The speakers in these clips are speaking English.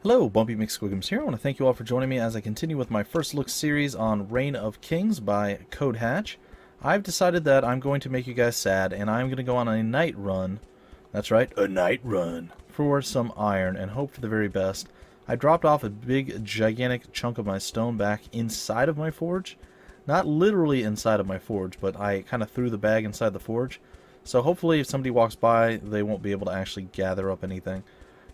Hello, Bumpy McSquigums here. I want to thank you all for joining me as I continue with my first look series on Reign of Kings by Code Hatch. I've decided that I'm going to make you guys sad, and I'm going to go on a night run. That's right, a night run for some iron and hope for the very best. I dropped off a big, gigantic chunk of my stone back inside of my forge. Not literally inside of my forge, but I kind of threw the bag inside the forge. So hopefully if somebody walks by, they won't be able to actually gather up anything.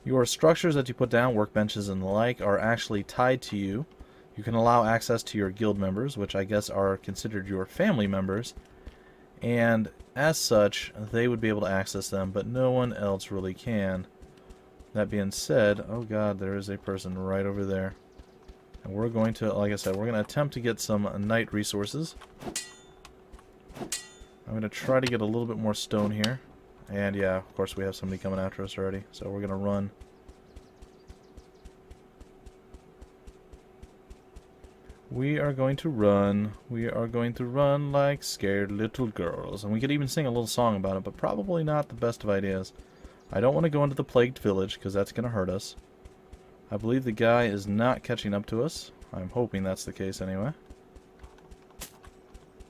Your structures that you put down, workbenches and the like, are actually tied to you. You can allow access to your guild members, which I guess are considered your family members. And as such, they would be able to access them, but no one else really can. That being said, oh god, there is a person right over there. And we're going to, like I said, we're going to attempt to get some night resources. I'm going to try to get a little bit more stone here. And yeah, of course we have somebody coming after us already, so we're going to run. We are going to run. We are going to run like scared little girls. And we could even sing a little song about it, but probably not the best of ideas. I don't want to go into the plagued village, because that's going to hurt us. I believe the guy is not catching up to us. I'm hoping that's the case anyway.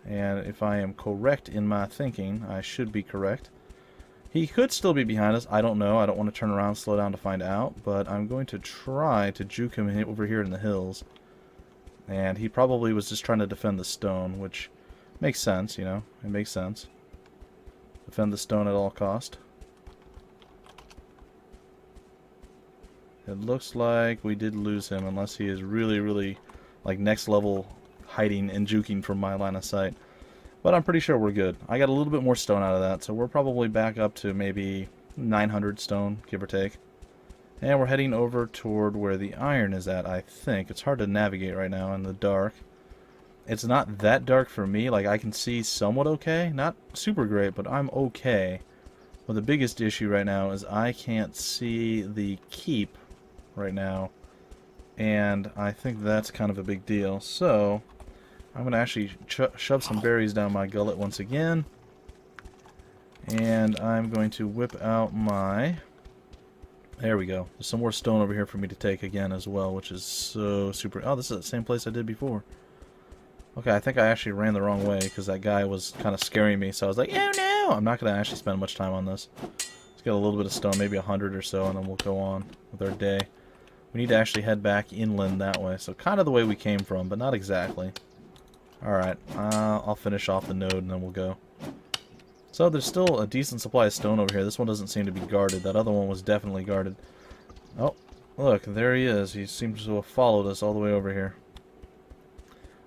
And if I am correct in my thinking, I should be correct. He could still be behind us. I don't know. I don't want to turn around and slow down to find out. But I'm going to try to juke him over here in the hills. And he probably was just trying to defend the stone, which makes sense, you know. It makes sense. Defend the stone at all cost. It looks like we did lose him, unless he is really, really, like, next level hiding and juking from my line of sight. But I'm pretty sure we're good. I got a little bit more stone out of that, so we're probably back up to maybe 900 stone, give or take. And we're heading over toward where the iron is at, I think. It's hard to navigate right now in the dark. It's not that dark for me. Like, I can see somewhat okay. Not super great, but I'm okay. But the biggest issue right now is I can't see the keep right now. And I think that's kind of a big deal. So I'm going to actually shove some berries down my gullet once again. And I'm going to whip out my... There we go. There's some more stone over here for me to take again as well, which is so super... Oh, this is the same place I did before. Okay, I think I actually ran the wrong way because that guy was kind of scaring me. So I was like, oh no! I'm not going to actually spend much time on this. Let's get a little bit of stone, maybe 100 or so, and then we'll go on with our day. We need to actually head back inland that way. So kind of the way we came from, but not exactly. Alright, I'll finish off the node and then we'll go. So there's still a decent supply of stone over here. This one doesn't seem to be guarded. That other one was definitely guarded. Oh, look, there he is. He seems to have followed us all the way over here.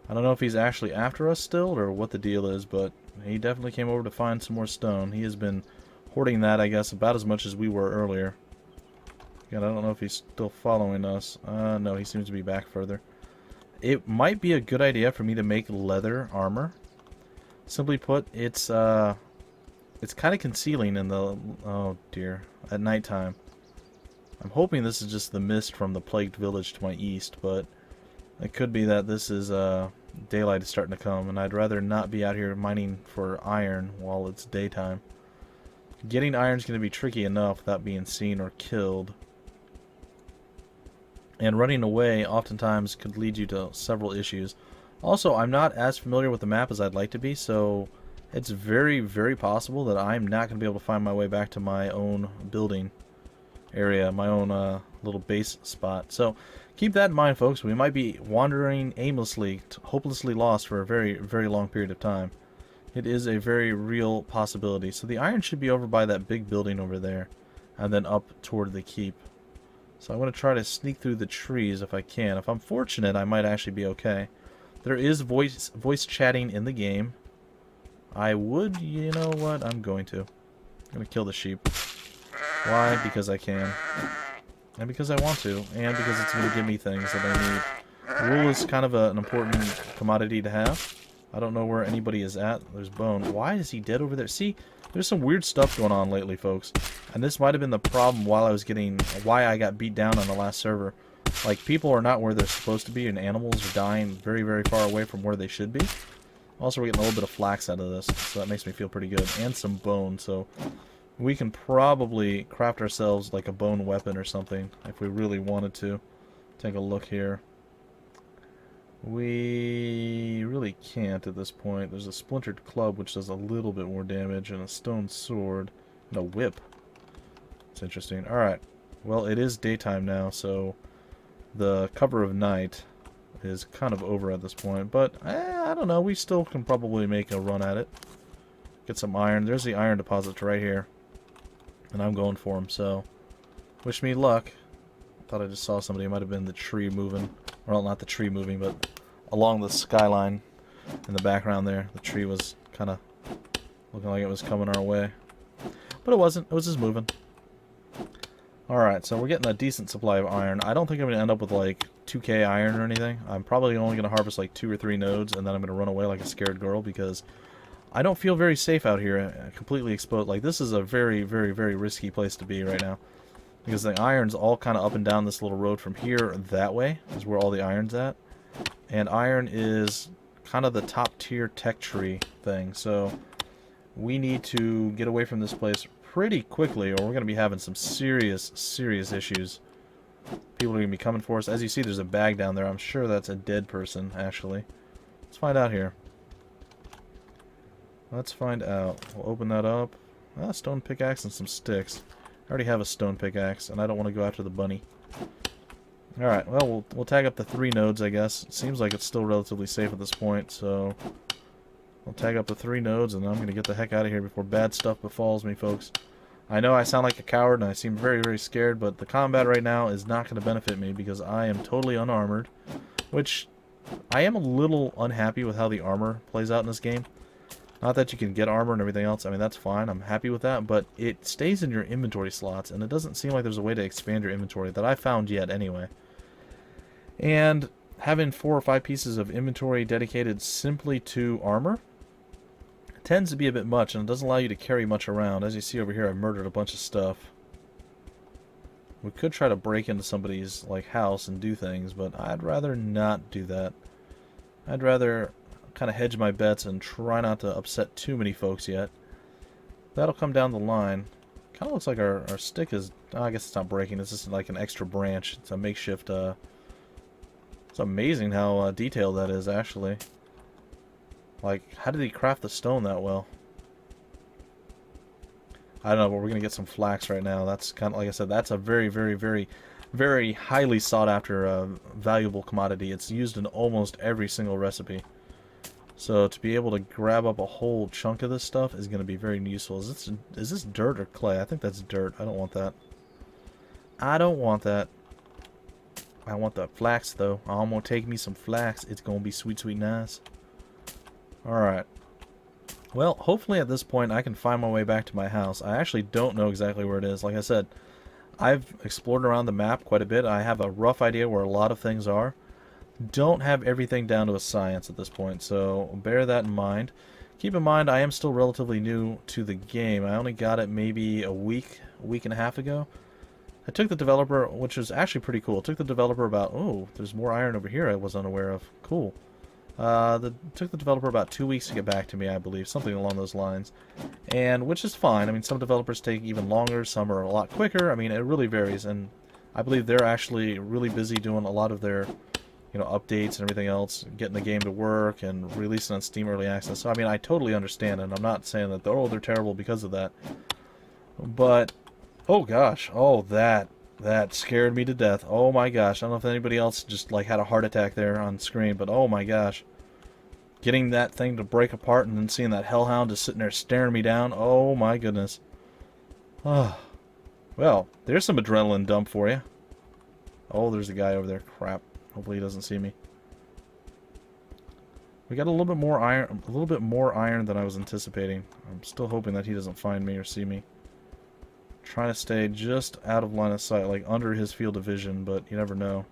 I don't know if he's actually after us still or what the deal is, but he definitely came over to find some more stone. He has been hoarding that, I guess, about as much as we were earlier. Again, I don't know if he's still following us. No, he seems to be back further. It might be a good idea for me to make leather armor. Simply put, it's kind of concealing in the... Oh, dear. At nighttime. I'm hoping this is just the mist from the plagued village to my east, but it could be that this is daylight is starting to come, and I'd rather not be out here mining for iron while it's daytime. Getting iron is going to be tricky enough without being seen or killed. And running away oftentimes could lead you to several issues. Also, I'm not as familiar with the map as I'd like to be, so it's very, very possible that I'm not going to be able to find my way back to my own building area, my own little base spot. So keep that in mind, folks. We might be wandering aimlessly, hopelessly lost for a very, very long period of time. It is a very real possibility. So the iron should be over by that big building over there, and then up toward the keep. So I'm going to try to sneak through the trees if I can. If I'm fortunate, I might actually be okay. There is voice chatting in the game. I would, you know what, I'm going to kill the sheep. Why? Because I can. And because I want to. And because it's going to give me things that I need. Wool is kind of an important commodity to have. I don't know where anybody is at. There's Bone. Why is he dead over there? See, there's some weird stuff going on lately, folks. And this might have been the problem while I was why I got beat down on the last server. Like, people are not where they're supposed to be, and animals are dying very, very far away from where they should be. Also, we're getting a little bit of flax out of this, so that makes me feel pretty good. And some bone, so We can probably craft ourselves like a bone weapon or something if we really wanted to. Take a look here. We really can't at this point. There's a splintered club which does a little bit more damage, and a stone sword, and a whip. It's interesting. Alright. Well, it is daytime now, so the cover of night is kind of over at this point. But, I don't know. We still can probably make a run at it. Get some iron. There's the iron deposits right here. And I'm going for them, so wish me luck. Thought I just saw somebody. It might have been the tree moving. Well, not the tree moving, but along the skyline in the background there. The tree was kind of looking like it was coming our way. But it wasn't. It was just moving. Alright, so we're getting a decent supply of iron. I don't think I'm going to end up with like 2k iron or anything. I'm probably only going to harvest like 2 or 3 nodes, and then I'm going to run away like a scared girl because I don't feel very safe out here, completely exposed. Like, this is a very, very, very risky place to be right now. Because the iron's all kind of up and down this little road from here that way is where all the iron's at. And iron is kind of the top tier tech tree thing. So we need to get away from this place pretty quickly, or we're going to be having some serious, serious issues. People are going to be coming for us. As you see, there's a bag down there. I'm sure that's a dead person, actually. Let's find out here. Let's find out. We'll open that up. Ah, stone pickaxe and some sticks. I already have a stone pickaxe, and I don't want to go after the bunny. Alright, well, we'll tag up the 3 nodes, I guess. It seems like it's still relatively safe at this point, so I'll tag up the 3 nodes, and I'm going to get the heck out of here before bad stuff befalls me, folks. I know I sound like a coward, and I seem very, very scared, but the combat right now is not going to benefit me because I am totally unarmored, which I am a little unhappy with how the armor plays out in this game. Not that you can get armor and everything else. I mean, that's fine. I'm happy with that. But it stays in your inventory slots, and it doesn't seem like there's a way to expand your inventory that I found yet anyway. And having 4 or 5 pieces of inventory dedicated simply to armor tends to be a bit much, and it doesn't allow you to carry much around. As you see over here, I've murdered a bunch of stuff. We could try to break into somebody's like house and do things, but I'd rather not do that. I'd rather kind of hedge my bets and try not to upset too many folks yet. That'll come down the line. Kind of looks like our stick is... Oh, I guess it's not breaking. It's just like an extra branch. It's a makeshift... It's amazing how detailed that is, actually. Like, how did he craft the stone that well? I don't know, but we're going to get some flax right now. That's kind of, like I said, that's a very, very, very, very highly sought after valuable commodity. It's used in almost every single recipe. So to be able to grab up a whole chunk of this stuff is going to be very useful. Is this dirt or clay? I think that's dirt. I don't want that. I don't want that. I want the flax, though. I'm going to take me some flax. It's going to be sweet, sweet, nice. Alright. Well, hopefully at this point I can find my way back to my house. I actually don't know exactly where it is. Like I said, I've explored around the map quite a bit. I have a rough idea where a lot of things are. Don't have everything down to a science at this point, so bear that in mind. Keep in mind I am still relatively new to the game. I only got it maybe a week and a half ago. I took the developer, which was actually pretty cool. It took the developer about, oh, there's more iron over here I was unaware of. Cool. Took the developer about 2 weeks to get back to me, I believe, something along those lines. And which is fine. I mean, some developers take even longer, some are a lot quicker. I mean, it really varies, and I believe they're actually really busy doing a lot of their, you know, updates and everything else, getting the game to work and releasing on Steam Early Access. So, I mean, I totally understand, and I'm not saying that, oh, they're terrible because of that. But, oh gosh, oh, that scared me to death. Oh my gosh, I don't know if anybody else just, like, had a heart attack there on screen, but oh my gosh. Getting that thing to break apart and then seeing that hellhound just sitting there staring me down, oh my goodness. Oh. Well, there's some adrenaline dump for you. Oh, there's a guy over there. Crap. Hopefully he doesn't see me. We got a little bit more iron than I was anticipating. I'm still hoping that he doesn't find me or see me. Trying to stay just out of line of sight, like under his field of vision, but you never know.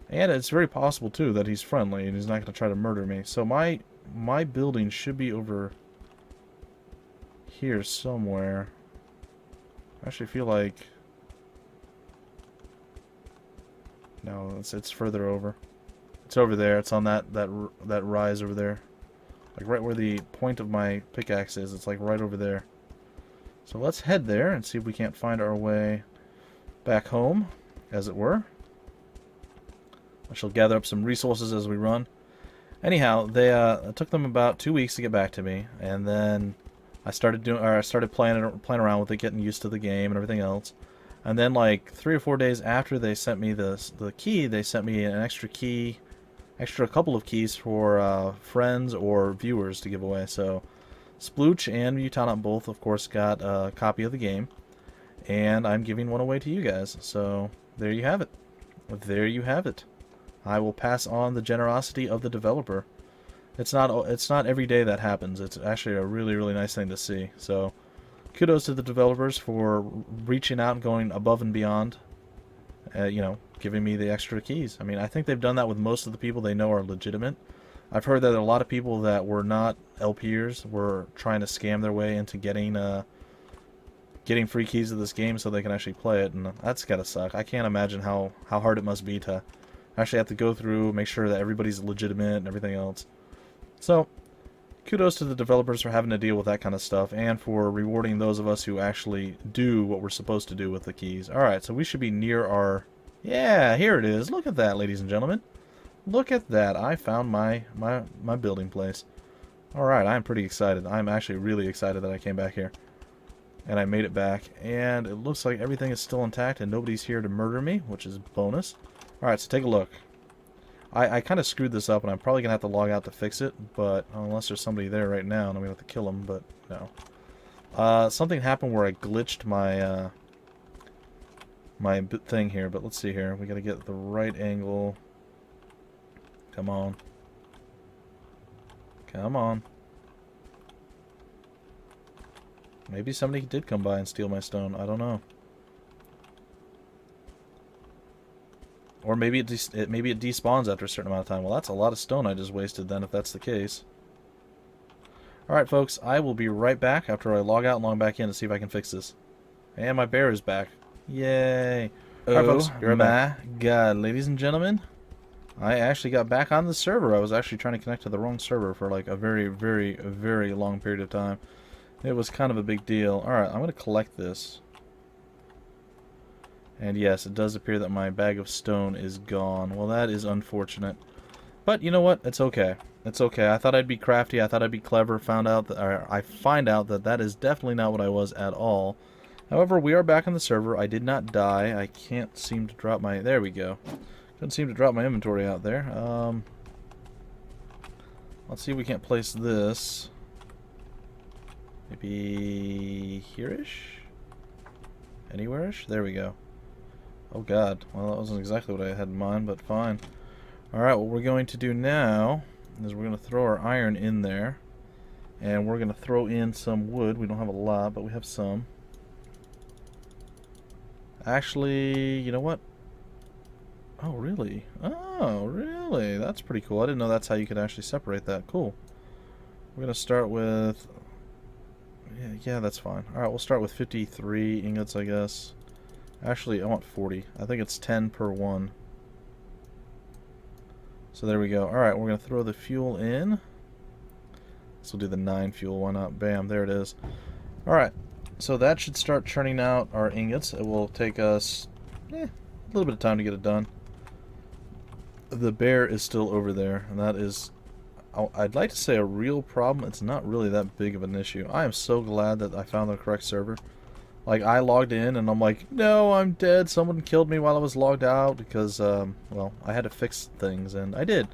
And it's very possible too that he's friendly and he's not going to try to murder me. So my building should be over here somewhere. I actually feel like no, it's further over. It's over there. It's on that rise over there. Like right where the point of my pickaxe is. It's like right over there. So let's head there and see if we can't find our way back home, as it were. I shall gather up some resources as we run. Anyhow, it took them about 2 weeks to get back to me, and then I started playing around with it, getting used to the game and everything else. And then like 3 or 4 days after they sent me the key, they sent me an extra couple of keys for friends or viewers to give away. So Splooch and Mutanot both, of course, got a copy of the game, and I'm giving one away to you guys. So there you have it. There you have it. I will pass on the generosity of the developer. It's not every day that happens. It's actually a really, really nice thing to see. So kudos to the developers for reaching out and going above and beyond. You know, giving me the extra keys. I mean, I think they've done that with most of the people they know are legitimate. I've heard that a lot of people that were not LPers were trying to scam their way into getting free keys to this game so they can actually play it, and that's gotta suck. I can't imagine how hard it must be to actually have to go through, make sure that everybody's legitimate and everything else. So, kudos to the developers for having to deal with that kind of stuff, and for rewarding those of us who actually do what we're supposed to do with the keys. Alright, so we should be near our... Yeah, here it is. Look at that, ladies and gentlemen. Look at that. I found my building place. Alright, I'm pretty excited. I'm actually really excited that I came back here. And I made it back. And it looks like everything is still intact and nobody's here to murder me, which is a bonus. Alright, so take a look. I kind of screwed this up, and I'm probably going to have to log out to fix it, but unless there's somebody there right now, and I'm going to have to kill him, but no. Something happened where I glitched my my thing here, but let's see here. We got to get the right angle. Come on. Come on. Maybe somebody did come by and steal my stone. I don't know. Or maybe it despawns after a certain amount of time. Well, that's a lot of stone I just wasted then, if that's the case. Alright, folks. I will be right back after I log out and log back in to see if I can fix this. And my bear is back. Yay. Alright, folks. Be right back. My God, ladies and gentlemen. I actually got back on the server. I was actually trying to connect to the wrong server for like a very, very, very long period of time. It was kind of a big deal. Alright, I'm going to collect this. And yes, it does appear that my bag of stone is gone. Well, that is unfortunate. But you know what? It's okay. It's okay. I thought I'd be crafty. I thought I'd be clever. I find out that that is definitely not what I was at all. However, we are back on the server. I did not die. I can't seem to drop my... There we go. Couldn't seem to drop my inventory out there. Let's see if we can't place this. Maybe here-ish? Anywhere-ish? There we go. Oh god, well that wasn't exactly what I had in mind, but fine. Alright, what we're going to do now is we're going to throw our iron in there. And we're going to throw in some wood. We don't have a lot, but we have some. Actually, you know what? Oh, really? Oh, really? That's pretty cool. I didn't know that's how you could actually separate that. Cool. We're going to start with... Yeah, that's fine. Alright, we'll start with 53 ingots, I guess. Actually, I want 40. I think it's 10 per one. So there we go. Alright, we're going to throw the fuel in. This will do the 9 fuel. Why not? Bam, there it is. Alright, so that should start churning out our ingots. It will take us a little bit of time to get it done. The bear is still over there, and that is, I'd like to say, a real problem. It's not really that big of an issue. I am so glad that I found the correct server. Like, I logged in, and I'm like, no, I'm dead. Someone killed me while I was logged out because, well, I had to fix things, and I did.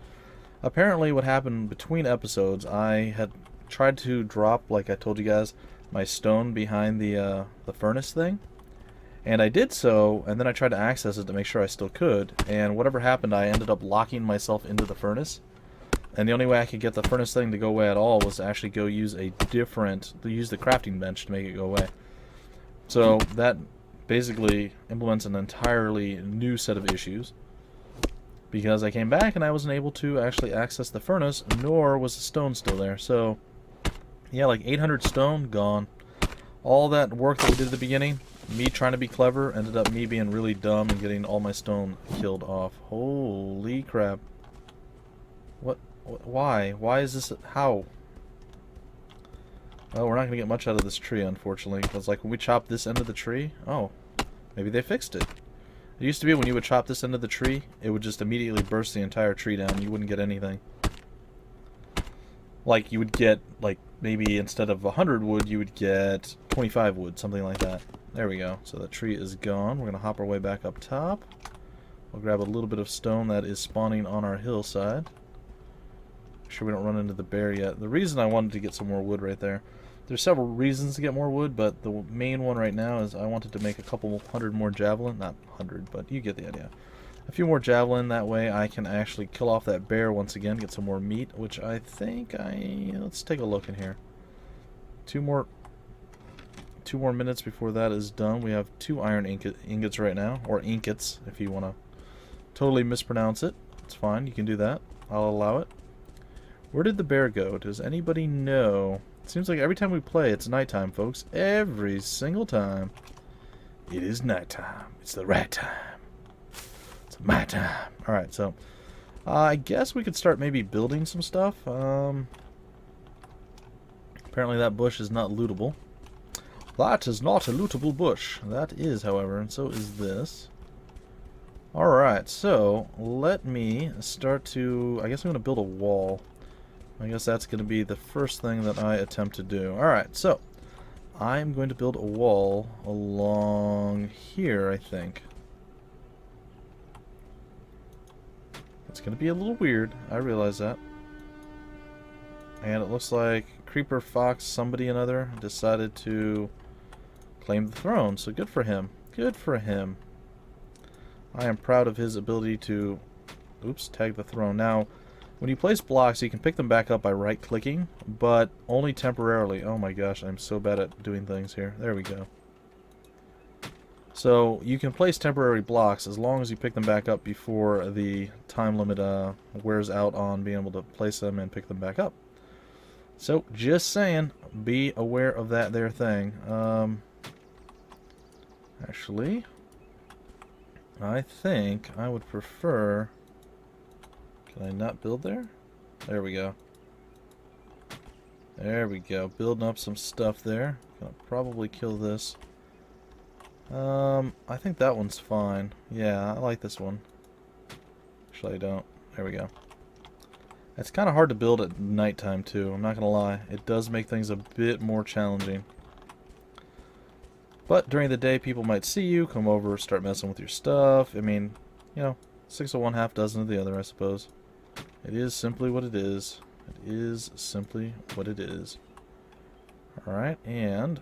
Apparently, what happened between episodes, I had tried to drop, like I told you guys, my stone behind the furnace thing. And I did so, and then I tried to access it to make sure I still could, and whatever happened, I ended up locking myself into the furnace. And the only way I could get the furnace thing to go away at all was to actually go use the crafting bench to make it go away. So that basically implements an entirely new set of issues, because I came back and I wasn't able to actually access the furnace, nor was the stone still there. So yeah, like 800 stone gone. All that work that we did at the beginning, me trying to be clever, ended up me being really dumb and getting all my stone killed off. Holy crap. What? Why? Why is this? How? Well, we're not going to get much out of this tree, unfortunately. Because, like, when we chop this end of the tree... Oh, maybe they fixed it. It used to be when you would chop this end of the tree, it would just immediately burst the entire tree down. You wouldn't get anything. Like, you would get, like, maybe instead of 100 wood, you would get 25 wood, something like that. There we go. So the tree is gone. We're going to hop our way back up top. We'll grab a little bit of stone that is spawning on our hillside. Make sure we don't run into the bear yet. The reason I wanted to get some more wood right there, there's several reasons to get more wood, but the main one right now is I wanted to make a couple hundred more javelin. Not 100, but you get the idea. A few more javelin, that way I can actually kill off that bear once again, get some more meat, which I think let's take a look in here. Two more minutes before that is done. We have 2 iron ingots right now, or ingots if you want to totally mispronounce it. It's fine, you can do that. I'll allow it. Where did the bear go? Does anybody know? It seems like every time we play, it's nighttime, folks. Every single time. It is nighttime. It's the right time. It's my time. Alright, so I guess we could start maybe building some stuff. Apparently that bush is not lootable. That is not a lootable bush. That is, however, and so is this. Alright, so let me start to... I guess I'm going to build a wall. I guess that's going to be the first thing that I attempt to do. Alright, so I'm going to build a wall along here, I think. It's going to be a little weird. I realize that. And it looks like Creeper Fox, somebody or another, decided to claim the throne. So good for him. Good for him. I am proud of his ability to... Oops, tag the throne. Now, when you place blocks, you can pick them back up by right-clicking, but only temporarily. Oh my gosh, I'm so bad at doing things here. There we go. So you can place temporary blocks as long as you pick them back up before the time limit wears out on being able to place them and pick them back up. So just saying, be aware of that there thing. Actually, I think I would prefer... Can I not build there? There we go. There we go. Building up some stuff there. Gonna probably kill this. I think that one's fine. Yeah, I like this one. Actually, I don't. There we go. It's kind of hard to build at nighttime, too. I'm not gonna lie. It does make things a bit more challenging. But during the day, people might see you, come over, start messing with your stuff. I mean, you know, 6 of one, half dozen of the other, I suppose. It is simply what it is. It is simply what it is. Alright, and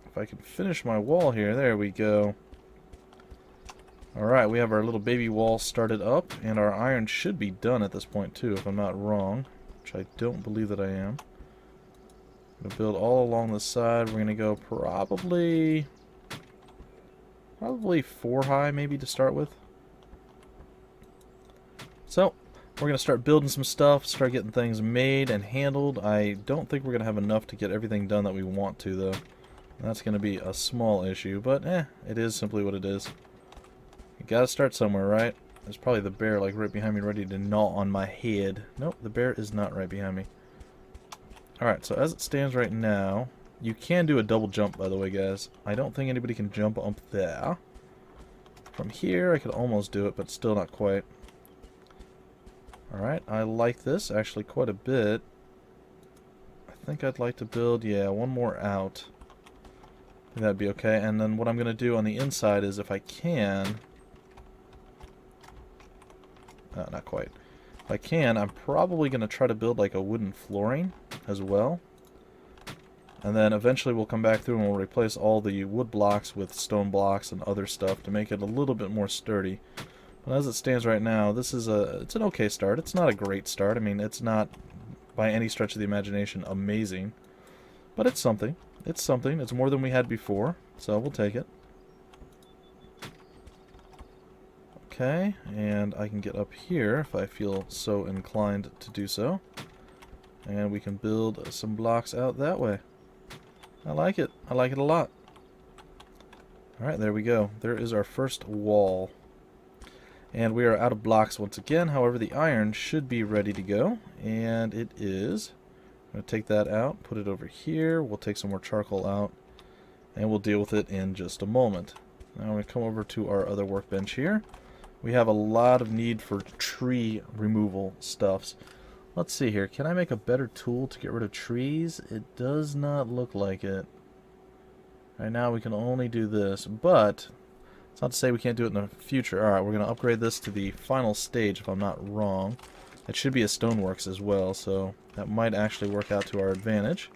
if I can finish my wall here, there we go. Alright, we have our little baby wall started up, and our iron should be done at this point too, if I'm not wrong, which I don't believe that I am. I'm going to build all along the side. We're going to go probably 4 high maybe to start with. So, we're going to start building some stuff, start getting things made and handled. I don't think we're going to have enough to get everything done that we want to, though. That's going to be a small issue, but it is simply what it is. You got to start somewhere, right? There's probably the bear like right behind me ready to gnaw on my head. Nope, the bear is not right behind me. Alright, so as it stands right now, you can do a double jump, by the way, guys. I don't think anybody can jump up there. From here, I could almost do it, but still not quite. Alright, I like this actually quite a bit. I think I'd like to build, yeah, one more out. I think that'd be okay. And then what I'm going to do on the inside is if I can... not quite. If I can, I'm probably going to try to build like a wooden flooring as well. And then eventually we'll come back through and we'll replace all the wood blocks with stone blocks and other stuff to make it a little bit more sturdy. But as it stands right now, this is it's an okay start. It's not a great start. I mean, it's not by any stretch of the imagination amazing. But it's something. It's something. It's more than we had before. So we'll take it. Okay, and I can get up here if I feel so inclined to do so. And we can build some blocks out that way. I like it. I like it a lot. Alright, there we go. There is our first wall. And we are out of blocks once again. However, the iron should be ready to go. And it is I'm going to take that out, put it over here. We'll take some more charcoal out, and we'll deal with it in just a moment. Now I'm going to come over to our other workbench here. We have a lot of need for tree removal stuffs. Let's see here. Can I make a better tool to get rid of trees? It does not look like it. Right now we can only do this, but it's not to say we can't do it in the future. Alright, we're going to upgrade this to the final stage if I'm not wrong. It should be a stoneworks as well, so that might actually work out to our advantage.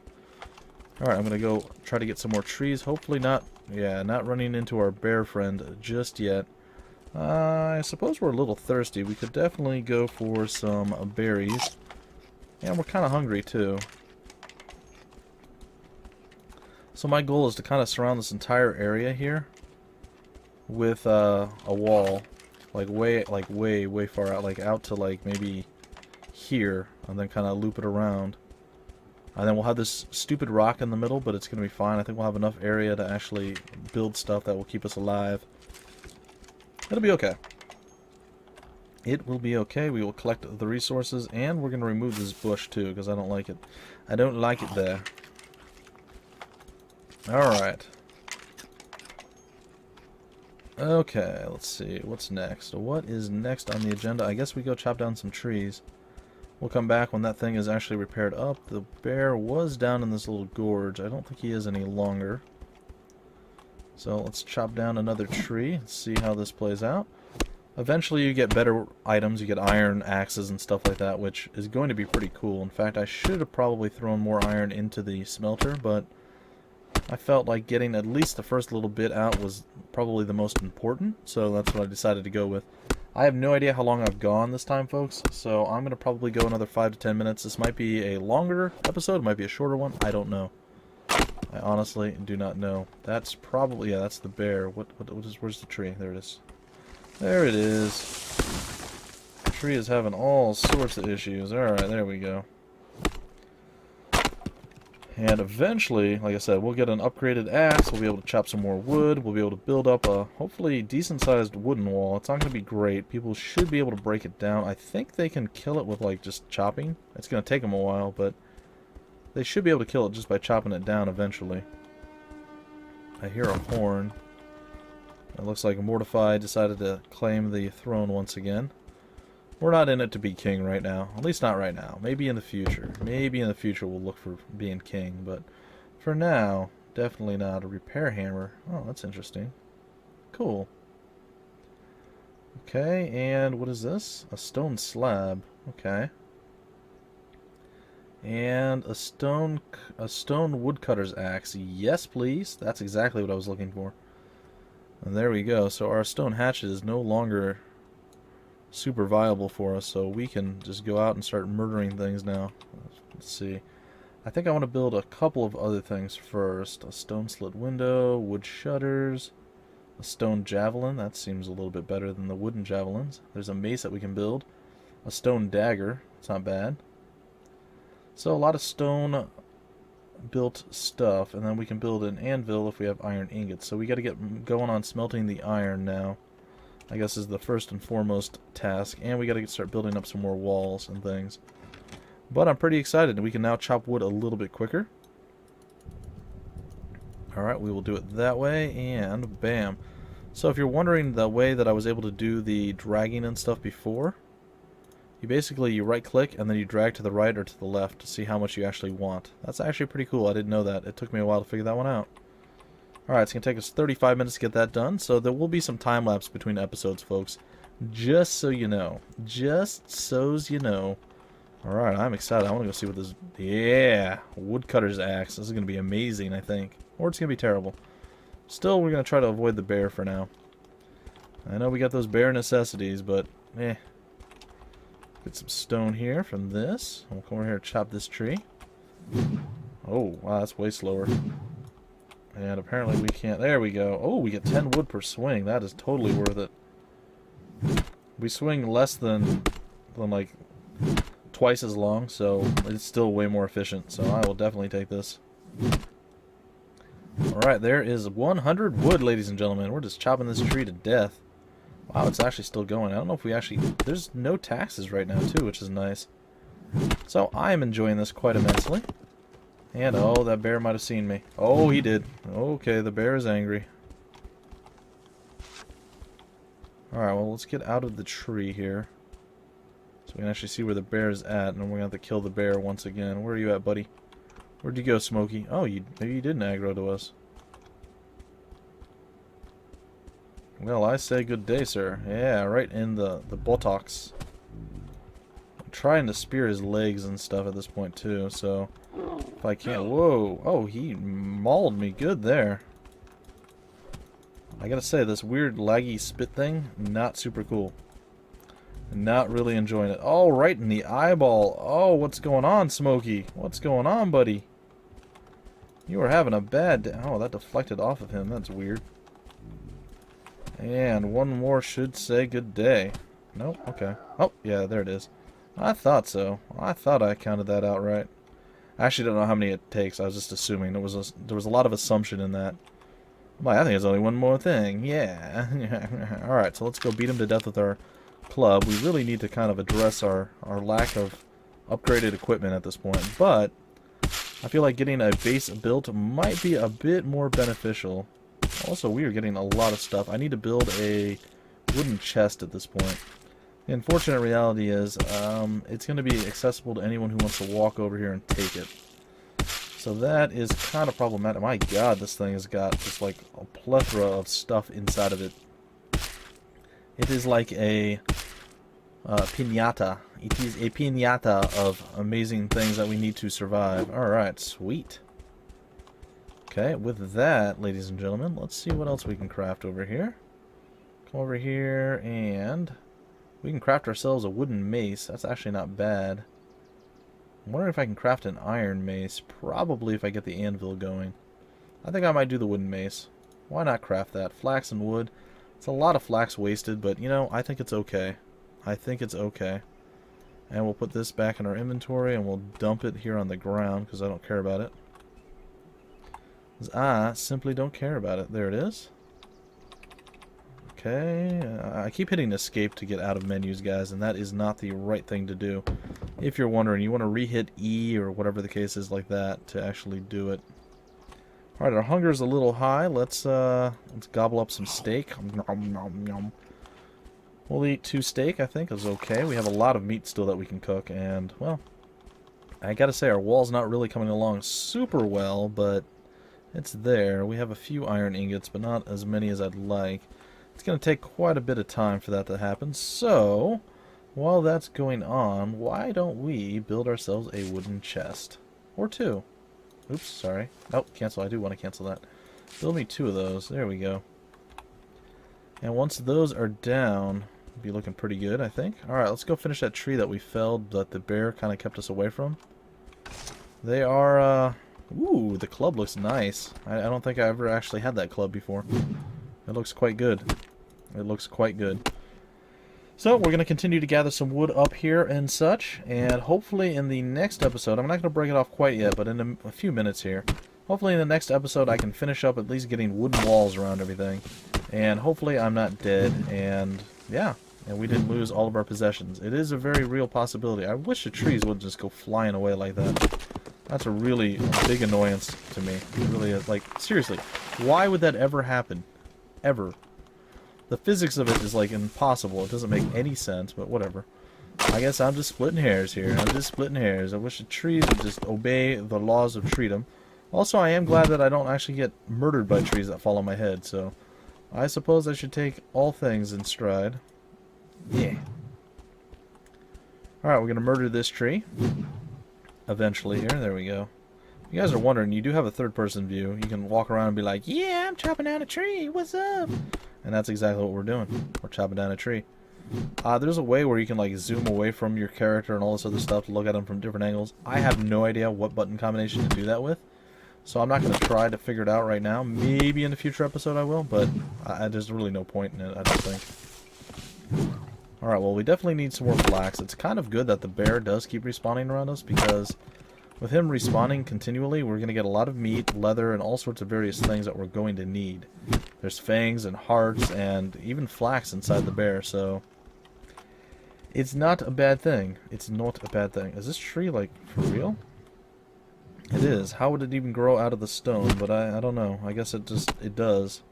Alright, I'm going to go try to get some more trees. Hopefully not running into our bear friend just yet. I suppose we're a little thirsty. We could definitely go for some berries. And we're kind of hungry too. So my goal is to kind of surround this entire area here with a wall, like way far out, like out to like maybe here, and then kind of loop it around. And then we'll have this stupid rock in the middle, but it's going to be fine. I think we'll have enough area to actually build stuff that will keep us alive. It'll be okay. It will be okay. We will collect the resources, and we're going to remove this bush too, because I don't like it. I don't like it there. Alright. Okay, let's see. What's next? What is next on the agenda? I guess we go chop down some trees. We'll come back when that thing is actually repaired up. The bear was down in this little gorge. I don't think he is any longer. So let's chop down another tree and see how this plays out. Eventually you get better items. You get iron axes and stuff like that, which is going to be pretty cool. In fact, I should have probably thrown more iron into the smelter, but I felt like getting at least the first little bit out was probably the most important, so that's what I decided to go with. I have no idea how long I've gone this time, folks, so I'm going to probably go another 5 to 10 minutes. This might be a longer episode, it might be a shorter one, I don't know. I honestly do not know. That's probably, yeah, that's the bear. Where's the tree? There it is. There it is. The tree is having all sorts of issues. Alright, there we go. And eventually, like I said, we'll get an upgraded axe, we'll be able to chop some more wood, we'll be able to build up a, hopefully, decent-sized wooden wall. It's not going to be great. People should be able to break it down. I think they can kill it with, like, just chopping. It's going to take them a while, but they should be able to kill it just by chopping it down eventually. I hear a horn. It looks like Mortify decided to claim the throne once again. We're not in it to be king right now. At least not right now. Maybe in the future. Maybe in the future we'll look for being king. But for now, definitely not. A repair hammer. Oh, that's interesting. Cool. Okay, and what is this? A stone slab. Okay. And a stone woodcutter's axe. Yes, please. That's exactly what I was looking for. And there we go. So our stone hatchet is no longer super viable for us, so we can just go out and start murdering things now. Let's see. I think I want to build a couple of other things first. A stone slit window, wood shutters, a stone javelin. That seems a little bit better than the wooden javelins. There's a mace that we can build. A stone dagger. It's not bad. So a lot of stone built stuff, and then we can build an anvil if we have iron ingots. So we got to get going on smelting the iron now. I guess is the first and foremost task, and we got to start building up some more walls and things. But I'm pretty excited. We can now chop wood a little bit quicker. Alright, we will do it that way, and bam. So if you're wondering the way that I was able to do the dragging and stuff before, you right click and then you drag to the right or to the left to see how much you actually want. That's actually pretty cool. I didn't know that. It took me a while to figure that one out. Alright, it's going to take us 35 minutes to get that done, so there will be some time lapse between episodes, folks. Just so you know. Just so's you know. Alright, I'm excited. I want to go see what this... Yeah! Woodcutter's axe. This is going to be amazing, I think. Or it's going to be terrible. Still, we're going to try to avoid the bear for now. I know we got those bare necessities, but... eh. Get some stone here from this. We'll come over here and chop this tree. Oh, wow, that's way slower. And apparently we can't... There we go. Oh, we get 10 wood per swing. That is totally worth it. We swing less than like twice as long, so it's still way more efficient. So I will definitely take this. Alright, there is 100 wood, ladies and gentlemen. We're just chopping this tree to death. Wow, it's actually still going. I don't know if we actually... There's no taxes right now, too, which is nice. So I am enjoying this quite immensely. And oh, that bear might have seen me. Oh, he did. Okay, the bear is angry. Alright, well, let's get out of the tree here. So we can actually see where the bear is at, and then we're going to have to kill the bear once again. Where are you at, buddy? Where'd you go, Smokey? Oh, maybe you didn't aggro to us. Well, I say good day, sir. Yeah, right in the buttocks. I'm trying to spear his legs and stuff at this point, too, so... If I can't... Whoa! Oh, he mauled me good there. I gotta say, this weird laggy spit thing, not super cool. Not really enjoying it. Oh, right in the eyeball. Oh, what's going on, Smokey? What's going on, buddy? You are having a bad day. Oh, that deflected off of him. That's weird. And one more should say good day. Nope, okay. Oh, yeah, there it is. I thought so. I thought I counted that out right. I actually don't know how many it takes. I was just assuming. There was a lot of assumption in that. I'm like, I think there's only one more thing. Yeah. Alright, so let's go beat him to death with our club. We really need to kind of address our lack of upgraded equipment at this point. But I feel like getting a base built might be a bit more beneficial. Also, we are getting a lot of stuff. I need to build a wooden chest at this point. The unfortunate reality is it's going to be accessible to anyone who wants to walk over here and take it. So that is kind of problematic. My god, this thing has got just like a plethora of stuff inside of it. It is like a piñata. It is a piñata of amazing things that we need to survive. Alright, sweet. Okay, with that, ladies and gentlemen, let's see what else we can craft over here. Come over here, and we can craft ourselves a wooden mace. That's actually not bad. I'm wondering if I can craft an iron mace. Probably if I get the anvil going. I think I might do the wooden mace. Why not craft that? Flax and wood. It's a lot of flax wasted, but, you know, I think it's okay. I think it's okay. And we'll put this back in our inventory, and we'll dump it here on the ground, because I don't care about it. Because I simply don't care about it. There it is. Okay. I keep hitting escape to get out of menus, guys, and that is not the right thing to do. If you're wondering, you want to re-hit E or whatever the case is like that to actually do it. Alright, our hunger is a little high. Let's gobble up some steak. We'll eat 2 steak, I think, is okay. We have a lot of meat still that we can cook, and, well, I gotta say, our wall's not really coming along super well, but it's there. We have a few iron ingots, but not as many as I'd like. It's going to take quite a bit of time for that to happen, so while that's going on, why don't we build ourselves a wooden chest? Or 2. Oops, sorry. Oh, cancel. I do want to cancel that. Build me 2 of those. There we go. And once those are down, it'll be looking pretty good, I think. Alright, let's go finish that tree that we felled that the bear kind of kept us away from. They are, ooh, the club looks nice. I don't think I ever actually had that club before. It looks quite good. It looks quite good. So, we're going to continue to gather some wood up here and such, and hopefully in the next episode, I'm not going to break it off quite yet, but in a few minutes here, hopefully in the next episode I can finish up at least getting wooden walls around everything, and hopefully I'm not dead, and yeah, and we didn't lose all of our possessions. It is a very real possibility. I wish the trees wouldn't just go flying away like that. That's a really big annoyance to me. It really is. Like, seriously, why would that ever happen? Ever. The physics of it is like impossible. It doesn't make any sense, but whatever. I guess I'm just splitting hairs here. I'm just splitting hairs. I wish the trees would just obey the laws of treedom. Also, I am glad that I don't actually get murdered by trees that fall on my head, so I suppose I should take all things in stride. Yeah. Alright, we're going to murder this tree. Eventually here. There we go. You guys are wondering, you do have a third-person view. You can walk around and be like, yeah, I'm chopping down a tree. What's up? And that's exactly what we're doing. We're chopping down a tree. There's a way where you can like zoom away from your character and all this other stuff to look at them from different angles. I have no idea what button combination to do that with. So I'm not going to try to figure it out right now. Maybe in a future episode I will, but there's really no point in it, I don't think. Alright, well, we definitely need some more flax. It's kind of good that the bear does keep respawning around us, because with him respawning continually, we're going to get a lot of meat, leather, and all sorts of various things that we're going to need. There's fangs and hearts and even flax inside the bear, so It's not a bad thing. It's not a bad thing. Is this tree, like, for real? It is. How would it even grow out of the stone? But I don't know. I guess it does.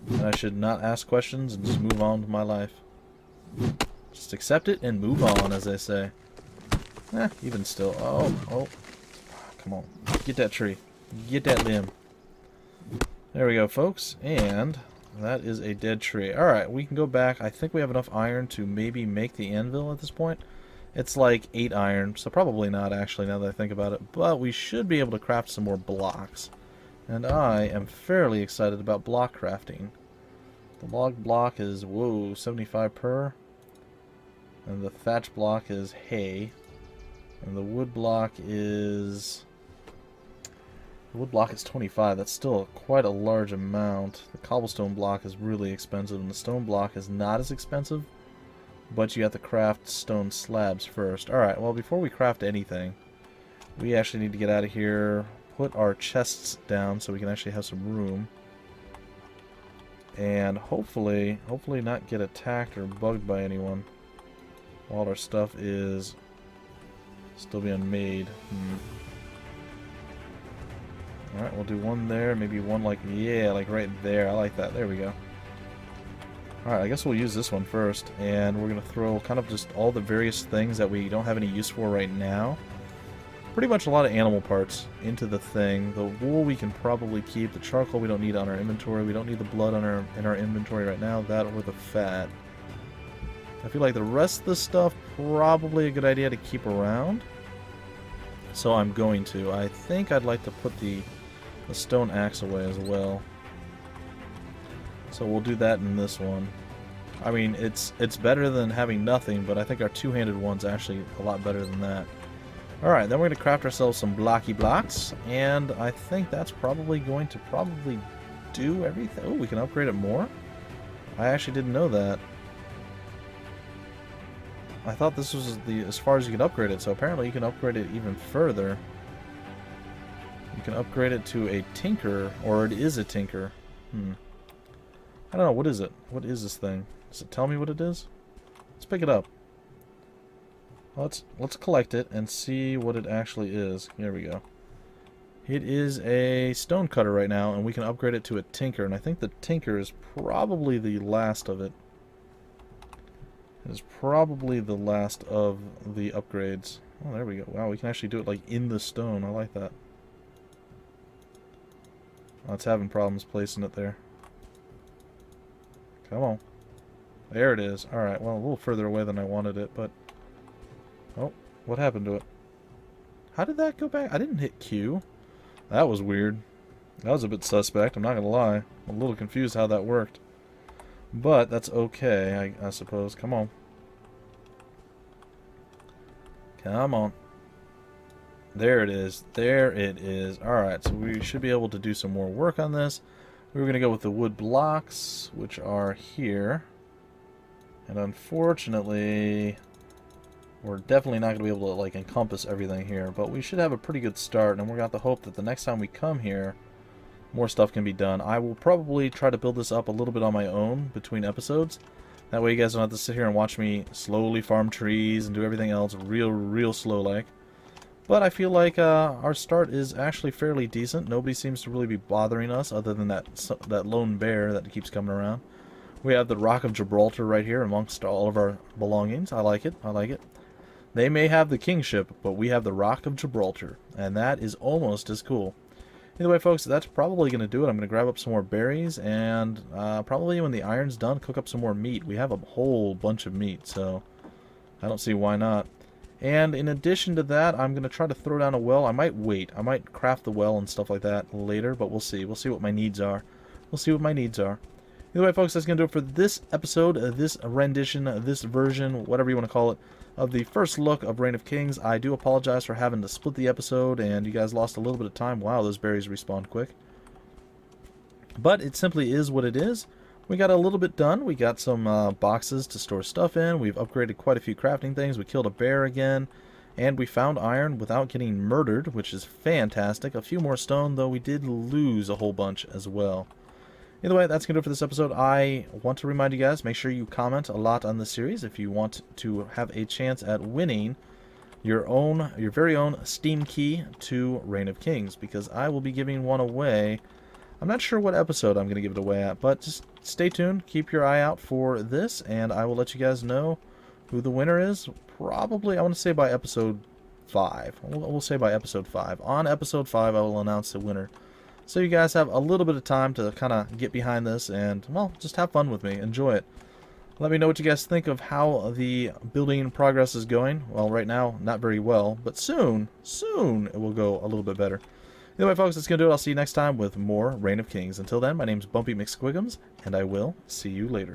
And I should not ask questions and just move on with my life. Just accept it and move on, as they say. Even still. Oh. Come on. Get that tree. Get that limb. There we go, folks. And that is a dead tree. Alright, we can go back. I think we have enough iron to maybe make the anvil at this point. It's like 8 iron, so probably not, actually, now that I think about it. But we should be able to craft some more blocks. And I am fairly excited about block crafting. The log block is, whoa, 75 per. And the thatch block is hay. And the wood block is... The wood block is 25. That's still quite a large amount. The cobblestone block is really expensive, and the stone block is not as expensive. But you have to craft stone slabs first. Alright, well, before we craft anything, we actually need to get out of here, put our chests down so we can actually have some room. And hopefully not get attacked or bugged by anyone while our stuff is still being made. Alright, we'll do one there, maybe one like right there. I like that. There we go. Alright, I guess we'll use this one first, and we're going to throw kind of just all the various things that we don't have any use for right now. Pretty much a lot of animal parts into the thing. The wool we can probably keep. The charcoal we don't need on our inventory. We don't need the blood on in our inventory right now. That or the fat. I feel like the rest of the stuff probably a good idea to keep around. So I'm going to. I think I'd like to put the stone axe away as well. So we'll do that in this one. I mean, it's better than having nothing, but I think our two-handed one's actually a lot better than that. Alright, then we're going to craft ourselves some blocky blocks, and I think that's probably going to do everything. Oh, we can upgrade it more? I actually didn't know that. I thought this was as far as you can upgrade it, so apparently you can upgrade it even further. You can upgrade it to a tinker, or it is a tinker. I don't know, what is it? What is this thing? Does it tell me what it is? Let's pick it up. Let's collect it and see what it actually is. There we go. It is a stone cutter right now, and we can upgrade it to a tinker, and I think the tinker is probably the last of it. It is probably the last of the upgrades. Oh, there we go. Wow, we can actually do it like in the stone. I like that. Oh, it's having problems placing it there. Come on. There it is. Alright, well, a little further away than I wanted it, but... Oh, what happened to it? How did that go back? I didn't hit Q. That was weird. That was a bit suspect, I'm not gonna lie. I'm a little confused how that worked. But that's okay, I suppose. Come on. Come on. There it is. There it is. Alright, so we should be able to do some more work on this. We were going to go with the wood blocks, which are here. And unfortunately, we're definitely not going to be able to like encompass everything here. But we should have a pretty good start, and we're going to have to hope that the next time we come here, more stuff can be done. I will probably try to build this up a little bit on my own between episodes. That way you guys don't have to sit here and watch me slowly farm trees and do everything else real slow like. But I feel like our start is actually fairly decent. Nobody seems to really be bothering us other than that lone bear that keeps coming around. We have the Rock of Gibraltar right here amongst all of our belongings. I like it. I like it. They may have the kingship, but we have the Rock of Gibraltar. And that is almost as cool. Either way, folks, that's probably going to do it. I'm going to grab up some more berries, and probably when the iron's done, cook up some more meat. We have a whole bunch of meat, so I don't see why not. And in addition to that, I'm going to try to throw down a well. I might wait. I might craft the well and stuff like that later, but we'll see. We'll see what my needs are. We'll see what my needs are. Either way, folks, that's going to do it for this episode, this rendition, this version, whatever you want to call it, of the first look of Reign of Kings. I do apologize for having to split the episode, and you guys lost a little bit of time. Wow, those berries respawn quick. But it simply is what it is. We got a little bit done. We got some boxes to store stuff in. We've upgraded quite a few crafting things. We killed a bear again. And we found iron without getting murdered, which is fantastic. A few more stone, though we did lose a whole bunch as well. Either way, that's going to do it for this episode. I want to remind you guys, make sure you comment a lot on this series if you want to have a chance at winning your very own Steam key to Reign of Kings, because I will be giving one away. I'm not sure what episode I'm going to give it away at, but just stay tuned, keep your eye out for this, and I will let you guys know who the winner is. Probably, I want to say by episode 5. We'll say by episode 5. On episode 5, I will announce the winner. So you guys have a little bit of time to kind of get behind this and, well, just have fun with me. Enjoy it. Let me know what you guys think of how the building progress is going. Well, right now, not very well, but soon it will go a little bit better. Either way, folks, that's going to do it. I'll see you next time with more Reign of Kings. Until then, my name's Bumpy McSquigums, and I will see you later.